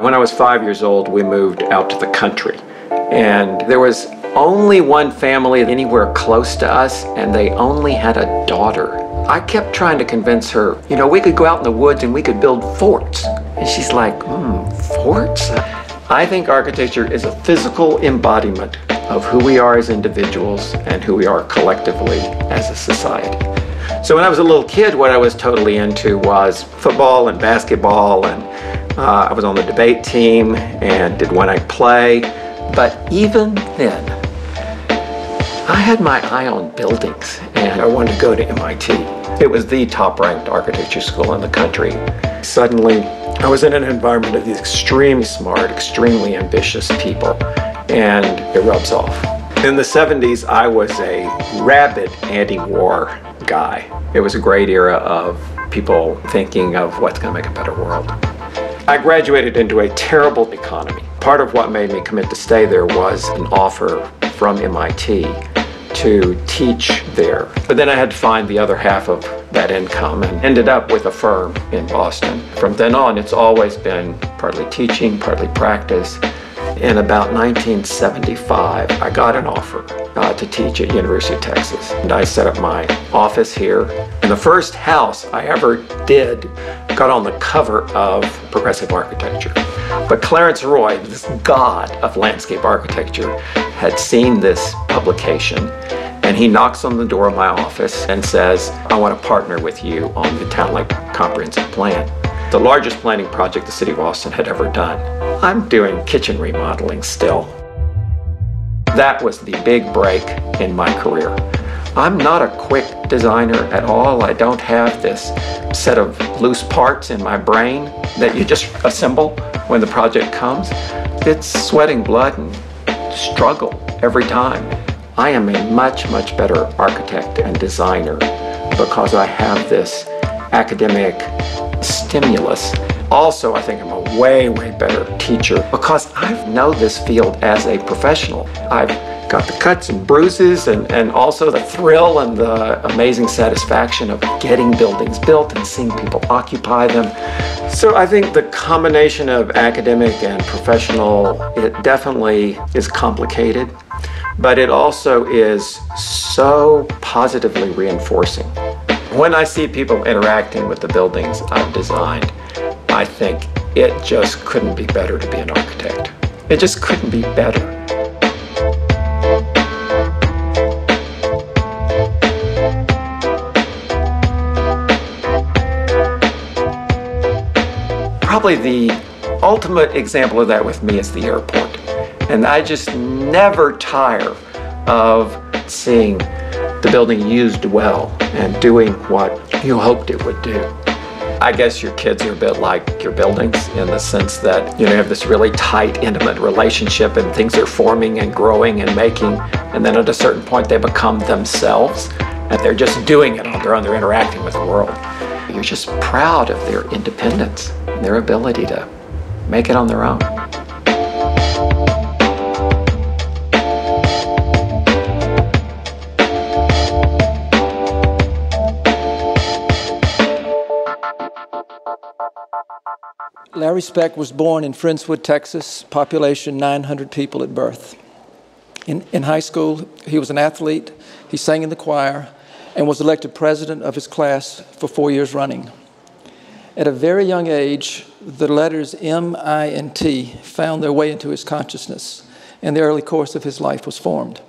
When I was 5 years old, we moved out to the country. And there was only one family anywhere close to us, and they only had a daughter. I kept trying to convince her, you know, we could go out in the woods and we could build forts. And she's like, forts? I think architecture is a physical embodiment of who we are as individuals and who we are collectively as a society. So when I was a little kid, what I was totally into was football and basketball, and I was on the debate team and did one-act play. But even then, I had my eye on buildings, and I wanted to go to MIT. It was the top-ranked architecture school in the country. Suddenly, I was in an environment of these extremely smart, extremely ambitious people, and it rubs off. In the 70s, I was a rabid anti-war guy. It was a great era of people thinking of what's going to make a better world. I graduated into a terrible economy. Part of what made me commit to stay there was an offer from MIT to teach there. But then I had to find the other half of that income and ended up with a firm in Boston. From then on, it's always been partly teaching, partly practice. In about 1975, I got an offer to teach at University of Texas. And I set up my office here. And the first house I ever did got on the cover of Progressive Architecture. But Clarence Roy, this god of landscape architecture, had seen this publication, and he knocks on the door of my office and says, I want to partner with you on the Town Lake Comprehensive Plan, the largest planning project the city of Austin had ever done. I'm doing kitchen remodeling still. That was the big break in my career. I'm not a quick designer at all. I don't have this set of loose parts in my brain that you just assemble when the project comes. It's sweating blood and struggle every time. I am a much, much better architect and designer because I have this academic stimulus. Also, I think I'm a way, way better teacher because I know this field as a professional. I've got the cuts and bruises and also the thrill and the amazing satisfaction of getting buildings built and seeing people occupy them. So I think the combination of academic and professional, it definitely is complicated, but it also is so positively reinforcing. When I see people interacting with the buildings I've designed, I think it just couldn't be better to be an architect. It just couldn't be better. Probably the ultimate example of that with me is the airport. And I just never tire of seeing the building used well and doing what you hoped it would do. I guess your kids are a bit like your buildings in the sense that you have this really tight, intimate relationship and things are forming and growing and making, and then at a certain point they become themselves and they're just doing it on their own, they're interacting with the world. You're just proud of their independence and their ability to make it on their own. Larry Speck was born in Friendswood, Texas, population 900 people at birth. In high school, he was an athlete, he sang in the choir, and was elected president of his class for 4 years running. At a very young age, the letters M, I, and T found their way into his consciousness, and the early course of his life was formed.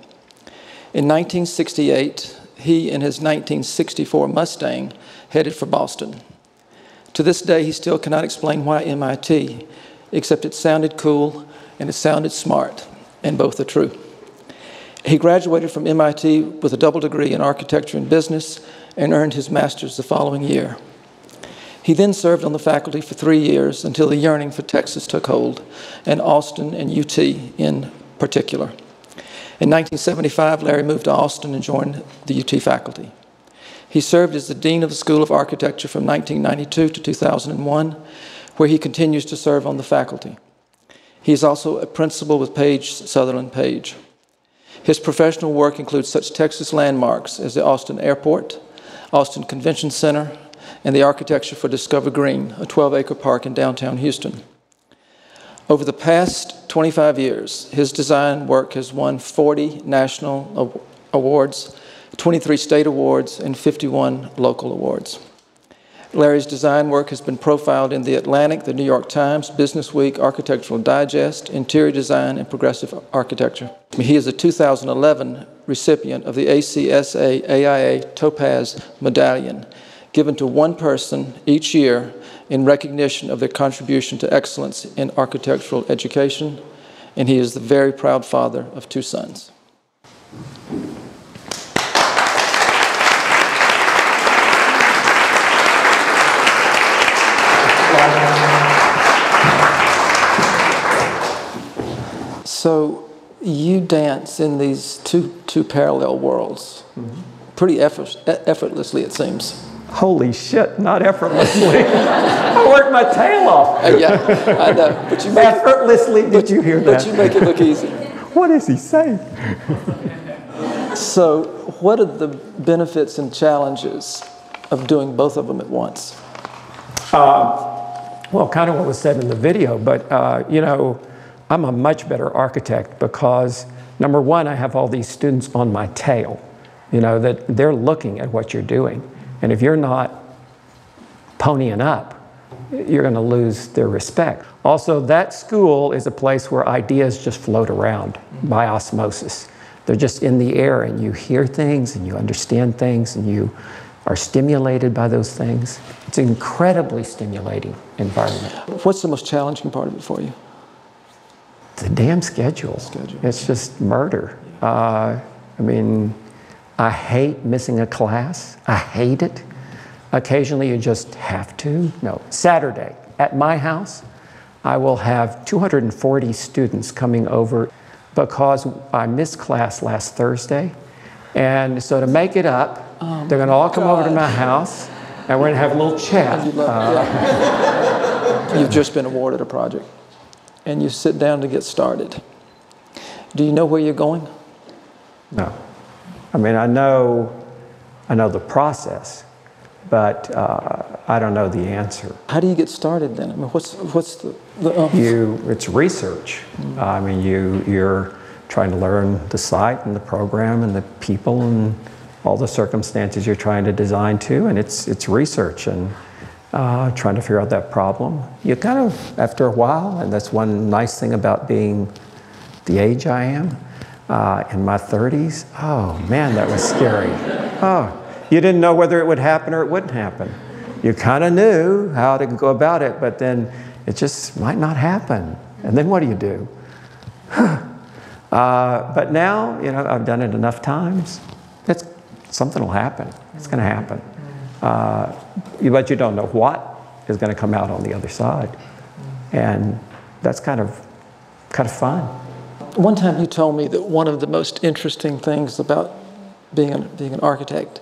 In 1968, he and his 1964 Mustang headed for Boston. To this day, he still cannot explain why MIT, except it sounded cool and it sounded smart, and both are true. He graduated from MIT with a double degree in architecture and business and earned his master's the following year. He then served on the faculty for 3 years until the yearning for Texas took hold, and Austin and UT in particular. In 1975, Larry moved to Austin and joined the UT faculty. He served as the Dean of the School of Architecture from 1992 to 2001, where he continues to serve on the faculty. He is also a principal with Page Sutherland Page. His professional work includes such Texas landmarks as the Austin Airport, Austin Convention Center, and the architecture for Discover Green, a 12-acre park in downtown Houston. Over the past 25 years, his design work has won 40 national awards, 23 state awards, and 51 local awards. Larry's design work has been profiled in The Atlantic, The New York Times, Business Week, Architectural Digest, Interior Design, and Progressive Architecture. He is a 2011 recipient of the ACSA AIA Topaz Medallion, given to one person each year in recognition of their contribution to excellence in architectural education, and he is the very proud father of 2 sons. So you dance in these two parallel worlds, pretty effortlessly, it seems. Holy shit, not effortlessly. I worked my tail off. Yeah, I know. But you make effortlessly, did you hear that? But you make it look easy. What is he saying? So what are the benefits and challenges of doing both of them at once? Well, kind of what was said in the video, but you know, I'm a much better architect because, number one, I have all these students on my tail, you know, that they're looking at what you're doing. And if you're not ponying up, you're going to lose their respect. Also, that school is a place where ideas just float around by osmosis. They're just in the air, and you hear things, and you understand things, and you are stimulated by those things. It's an incredibly stimulating environment. What's the most challenging part of it for you? The damn schedule. It's just murder. I mean, I hate missing a class. I hate it. Occasionally you just have to. No, Saturday at my house, I will have 240 students coming over because I missed class last Thursday. And so to make it up, they're gonna all come over to my house and we're gonna have a little chat. You've just been awarded a project and you sit down to get started. Do you know where you're going? No. I mean, I know the process, but I don't know the answer. How do you get started then? I mean, what's the It's research. I mean, you're trying to learn the site and the program and the people and all the circumstances you're trying to design to, and it's research and trying to figure out that problem. You kind of, after a while, and that's one nice thing about being the age I am, in my 30s, oh man, that was scary. Oh, you didn't know whether it would happen or it wouldn't happen. You kind of knew how to go about it, but then it just might not happen. And then what do? But now, you know, I've done it enough times. Something will happen. It's going to happen. But you don't know what is going to come out on the other side. And that's kind of fun. One time you told me that one of the most interesting things about being an architect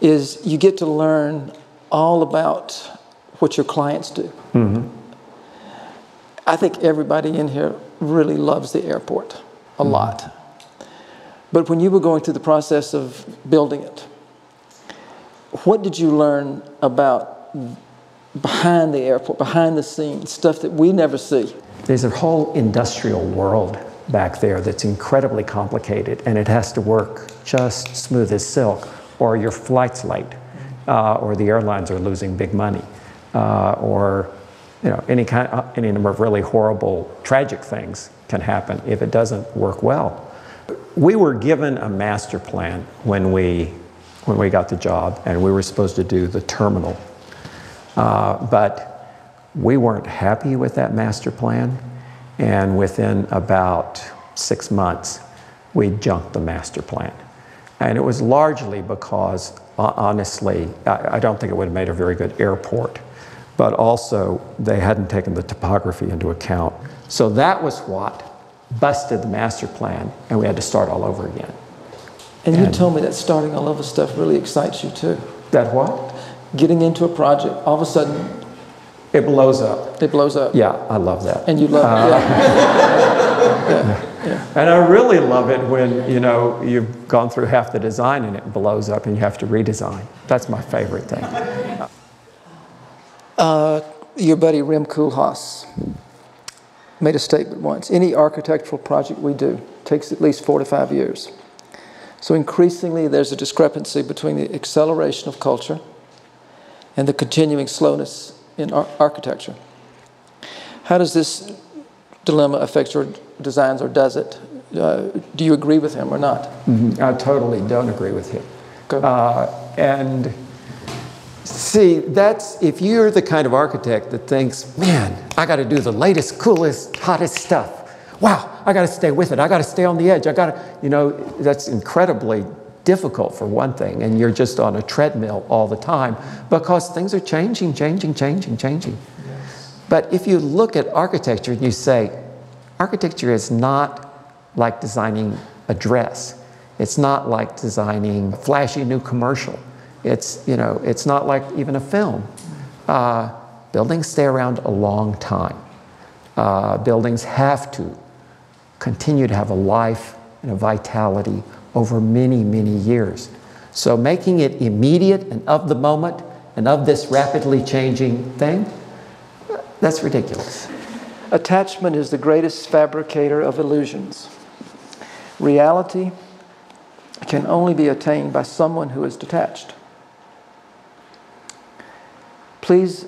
is you get to learn all about what your clients do. Mm-hmm. I think everybody in here really loves the airport a lot. But when you were going through the process of building it, what did you learn about behind the airport, behind the scenes, stuff that we never see? There's a whole industrial world back there that's incredibly complicated, and it has to work just smooth as silk, or your flight's late, or the airlines are losing big money, or you know, any number of really horrible, tragic things can happen if it doesn't work well. We were given a master plan when we got the job, and we were supposed to do the terminal, but we weren't happy with that master plan, and within about 6 months, we junked the master plan. And it was largely because, honestly, I don't think it would have made a very good airport, but also they hadn't taken the topography into account. So that was what busted the master plan, and we had to start all over again. And you told me that starting all over stuff really excites you too. That what? Getting into a project, all of a sudden, it blows up. It blows up. Yeah, I love that. And you love it. Yeah. And I really love it when, you know, you've gone through half the design and it blows up and you have to redesign. That's my favorite thing. Your buddy Rem Koolhaas made a statement once: any architectural project we do takes at least 4 to 5 years. So increasingly there's a discrepancy between the acceleration of culture and the continuing slowness in architecture. How does this dilemma affect your designs, or does it? Do you agree with him or not? I totally don't agree with him. Go. And see, that's, if you're the kind of architect that thinks, man, I got to do the latest, coolest, hottest stuff. Wow, I got to stay with it. I got to stay on the edge. I got to, you know, that's incredibly difficult for one thing, and you're just on a treadmill all the time because things are changing. Yes. But if you look at architecture and you say, architecture is not like designing a dress. It's not like designing a flashy new commercial. It's, you know, it's not like even a film. Buildings stay around a long time. Buildings have to continue to have a life and a vitality over many, many years. So making it immediate and of the moment and of this rapidly changing thing, that's ridiculous. Attachment is the greatest fabricator of illusions. Reality can only be attained by someone who is detached. Please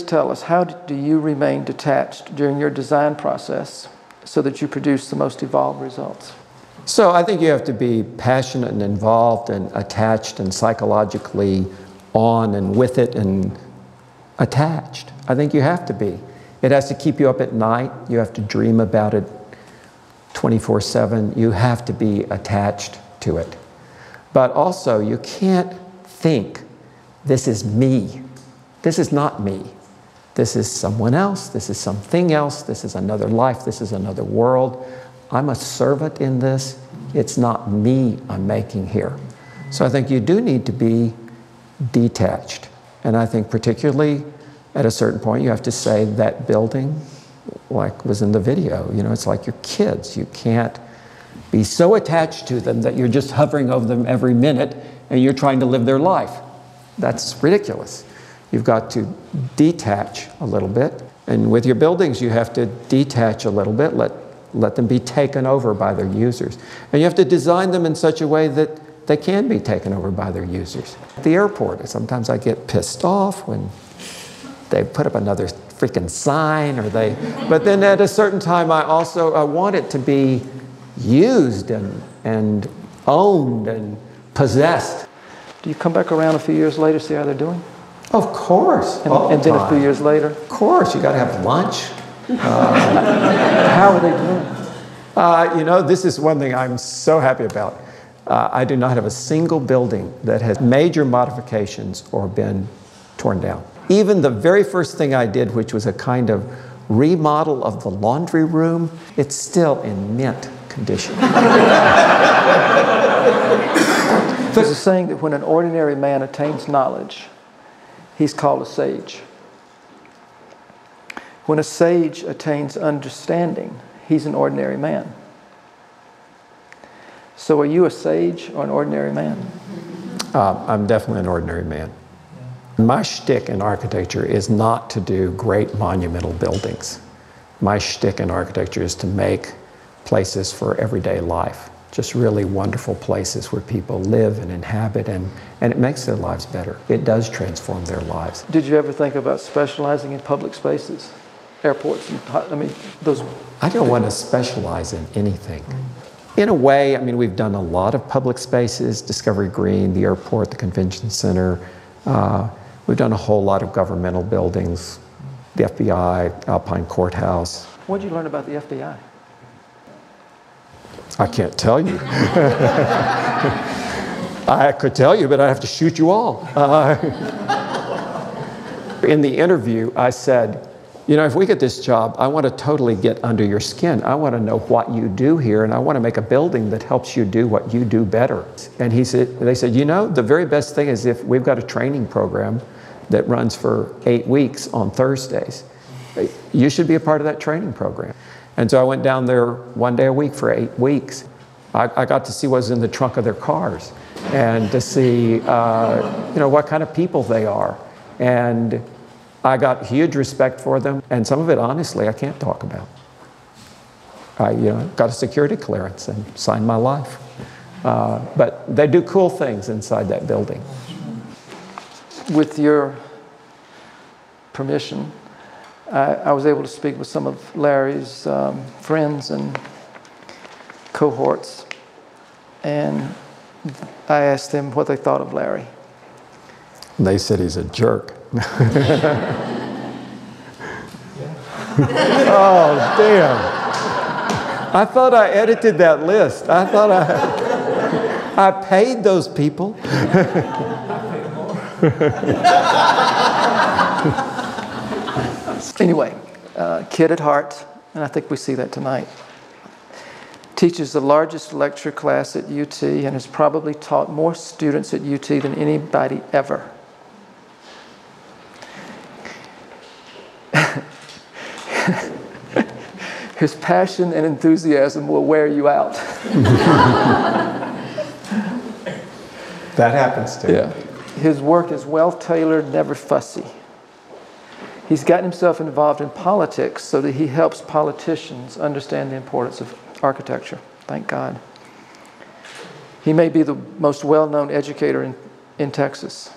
tell us, how do you remain detached during your design process so that you produce the most evolved results? So I think you have to be passionate and involved and attached and psychologically on and with it and attached. I think you have to be. It has to keep you up at night. You have to dream about it 24/7. You have to be attached to it. But also, you can't think, this is me. This is not me. This is someone else. This is something else. This is another life. This is another world. I'm a servant in this. It's not me I'm making here. So I think you do need to be detached. And I think particularly at a certain point, you have to say that building, like was in the video, you know, it's like your kids. You can't be so attached to them that you're just hovering over them every minute and you're trying to live their life. That's ridiculous. You've got to detach a little bit. And with your buildings, you have to detach a little bit, let them be taken over by their users. And you have to design them in such a way that they can be taken over by their users. At the airport, sometimes I get pissed off when they put up another freaking sign, but then at a certain time I want it to be used and owned and possessed. Do you come back around a few years later, see how they're doing? Of course. And then a few years later? Of course, you got to have lunch. How are they doing? You know, this is one thing I'm so happy about. I do not have a single building that has major modifications or been torn down. Even the very first thing I did, which was a kind of remodel of the laundry room, it's still in mint condition. There's a saying that when an ordinary man attains knowledge, he's called a sage. When a sage attains understanding, he's an ordinary man. So are you a sage or an ordinary man? I'm definitely an ordinary man. My shtick in architecture is not to do great monumental buildings. My shtick in architecture is to make places for everyday life. Just really wonderful places where people live and inhabit, and it makes their lives better. It does transform their lives. Did you ever think about specializing in public spaces? Airports, those... I don't want to specialize in anything. In a way, we've done a lot of public spaces, Discovery Green, the airport, the convention center. We've done a whole lot of governmental buildings, the FBI, Alpine Courthouse. What did you learn about the FBI? I can't tell you. I could tell you, but I'd have to shoot you all. In the interview, I said, if we get this job, I want to totally get under your skin. I want to know what you do here, and I want to make a building that helps you do what you do better. And they said, the very best thing is if we've got a training program that runs for 8 weeks on Thursdays. You should be a part of that training program. And so I went down there 1 day a week for 8 weeks. I got to see what was in the trunk of their cars and to see, what kind of people they are. And I got huge respect for them, and some of it, honestly, I can't talk about. I got a security clearance and signed my life. But they do cool things inside that building. With your permission, I was able to speak with some of Larry's friends and cohorts, and I asked them what they thought of Larry. They said he's a jerk. Oh, damn. I thought I edited that list. I thought I paid those people. Anyway, kid at heart, and I think we see that tonight. Teaches the largest lecture class at UT and has probably taught more students at UT than anybody ever. His passion and enthusiasm will wear you out. That happens too. Yeah. His work is well-tailored, never fussy. He's gotten himself involved in politics so that he helps politicians understand the importance of architecture. Thank God. He may be the most well-known educator in Texas.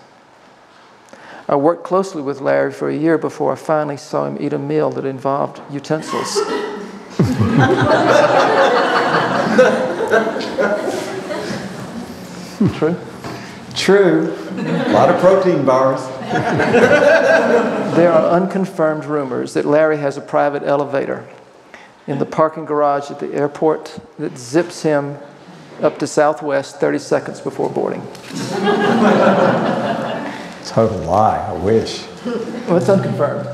I worked closely with Larry for a year before I finally saw him eat a meal that involved utensils. True? True. A lot of protein bars. There are unconfirmed rumors that Larry has a private elevator in the parking garage at the airport that zips him up to Southwest 30 seconds before boarding. Total lie, I wish. Well, it's unconfirmed.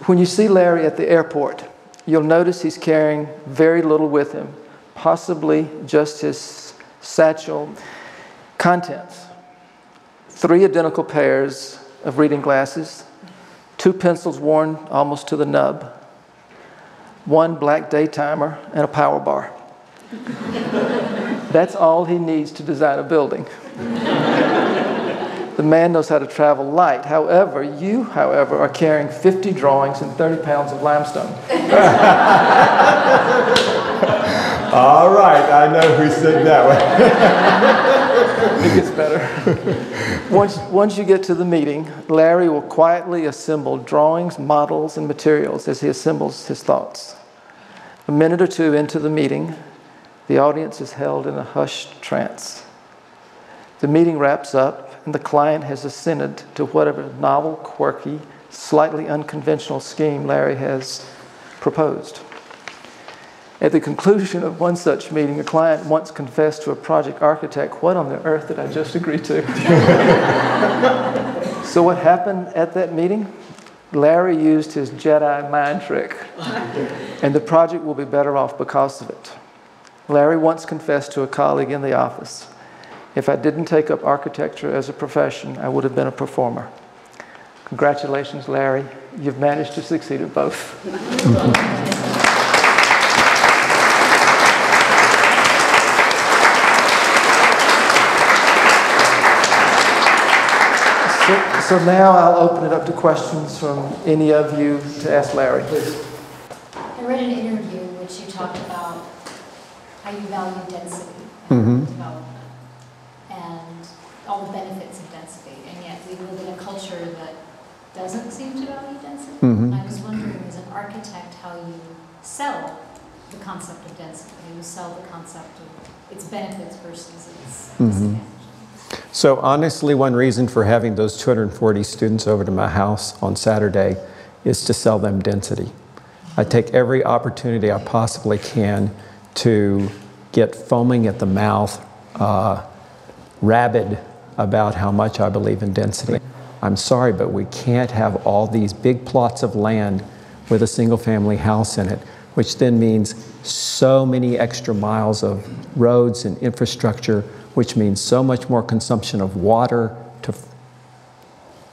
When you see Larry at the airport, you'll notice he's carrying very little with him, possibly just his satchel. Contents: 3 identical pairs of reading glasses, 2 pencils worn almost to the nub, 1 black daytimer, and a power bar. That's all he needs to design a building. The man knows how to travel light. However, you are carrying 50 drawings and 30 pounds of limestone. All right, I know who said that one. It gets better. Once you get to the meeting, Larry will quietly assemble drawings, models, and materials as he assembles his thoughts. A minute or 2 into the meeting, the audience is held in a hushed trance. The meeting wraps up, and the client has assented to whatever novel, quirky, slightly unconventional scheme Larry has proposed. At the conclusion of one such meeting, a client once confessed to a project architect, "What on the earth did I just agree to?" So what happened at that meeting? Larry used his Jedi mind trick, and the project will be better off because of it. Larry once confessed to a colleague in the office, "If I didn't take up architecture as a profession, I would have been a performer." Congratulations, Larry. You've managed to succeed at both. So now I'll open it up to questions from any of you to ask Larry. Please. I read an interview in which you talked about how you value density Mm-hmm. development and all the benefits of density, and yet we live in a culture that doesn't seem to value density. Mm-hmm. I was wondering, as an architect, how you sell the concept of density, how you sell the concept of its benefits versus its disadvantages. So honestly, one reason for having those 240 students over to my house on Saturday is to sell them density. I take every opportunity I possibly can to get foaming at the mouth, rabid about how much I believe in density. I'm sorry, but we can't have all these big plots of land with a single family house in it, which then means so many extra miles of roads and infrastructure, which means so much more consumption of water to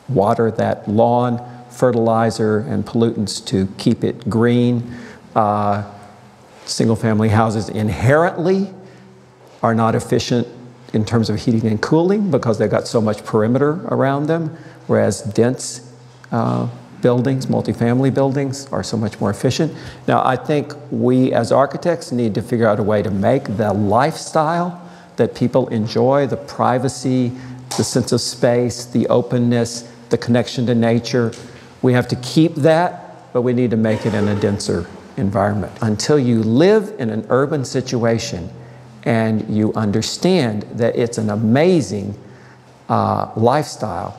water that lawn, fertilizer, and pollutants to keep it green. Single-family houses inherently are not efficient in terms of heating and cooling because they've got so much perimeter around them, whereas dense buildings, multifamily buildings, are so much more efficient. Now, I think we as architects need to figure out a way to make the lifestyle that people enjoy, the privacy, the sense of space, the openness, the connection to nature. We have to keep that, but we need to make it in a denser environment. Until you live in an urban situation and you understand that it's an amazing lifestyle,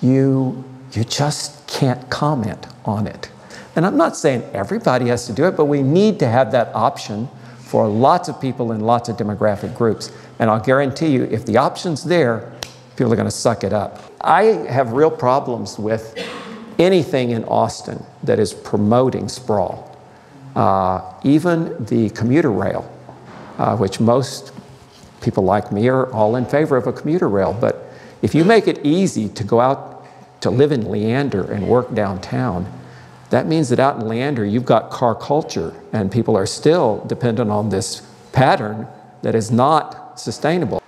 you just can't comment on it. And I'm not saying everybody has to do it, but we need to have that option for lots of people in lots of demographic groups. And I'll guarantee you, if the option's there, people are going to suck it up. I have real problems with anything in Austin that is promoting sprawl. Even the commuter rail, which most people like me are all in favor of a commuter rail. But if you make it easy to go out to live in Leander and work downtown, that means that out in Leander you've got car culture and people are still dependent on this pattern that is not sustainable.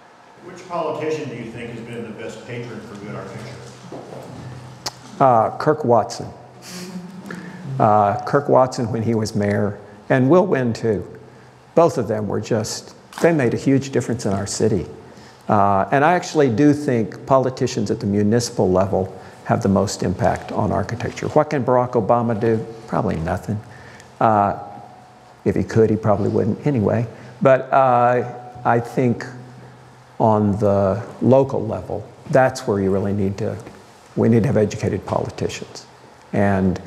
Which politician do you think has been the best patron for good architecture? Kirk Watson. Kirk Watson when he was mayor, and Will Wynn too. Both of them were just, they made a huge difference in our city. And I actually do think politicians at the municipal level have the most impact on architecture. What can Barack Obama do? Probably nothing. If he could, he probably wouldn't anyway. But I think on the local level, that's where you really need to, we need to have educated politicians. And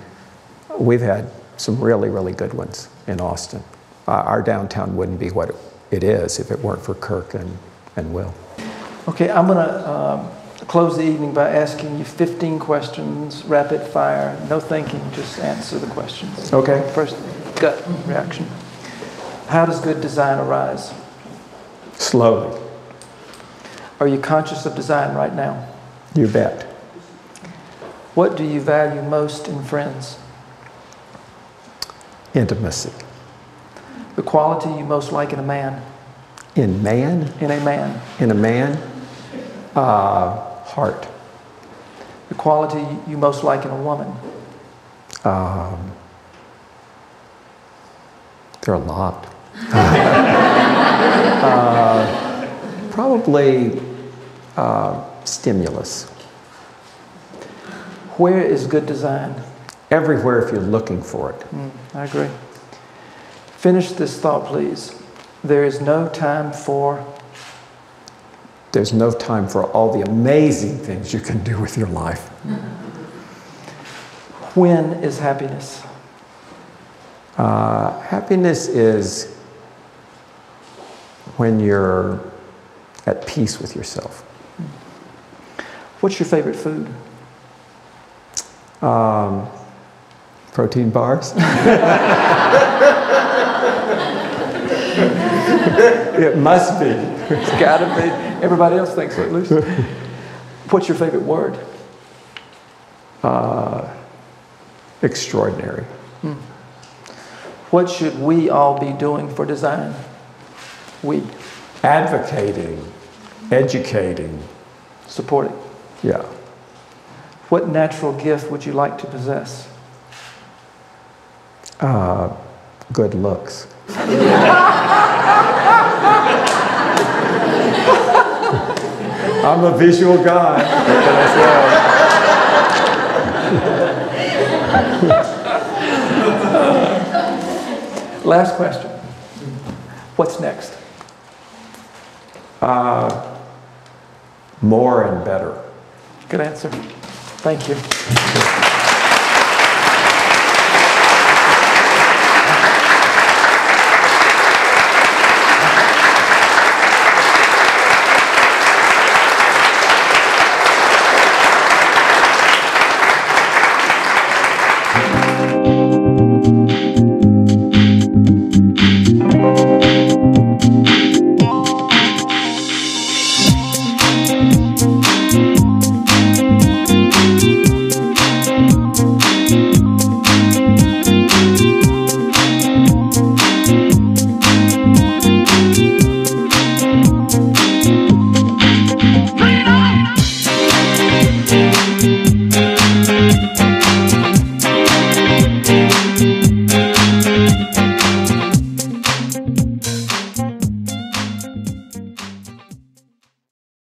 we've had some really, really good ones in Austin. Our downtown wouldn't be what it is if it weren't for Kirk and Will. Okay, I'm going to close the evening by asking you 15 questions, rapid fire, no thinking, just answer the questions. Okay. First, gut reaction. How does good design arise? Slowly. Are you conscious of design right now? You bet. What do you value most in friends? Intimacy. The quality you most like in a man? In man? In a man. In a man? Heart. The quality you most like in a woman? There are a lot. Probably stimulus. Where is good design? Everywhere if you're looking for it. I agree. Finish this thought, please. There is no time for... There's no time for all the amazing things you can do with your life. When is happiness? Happiness is when you're at peace with yourself. What's your favorite food? Protein bars. It must be. It's gotta be. Everybody else thinks so, at least. What's your favorite word? Extraordinary. What should we all be doing for design? We. Advocating, educating. Supporting. Yeah. What natural gift would you like to possess? Good looks. I'm a visual guy. What can I say? Last question. What's next? More and better. Good answer. Thank you.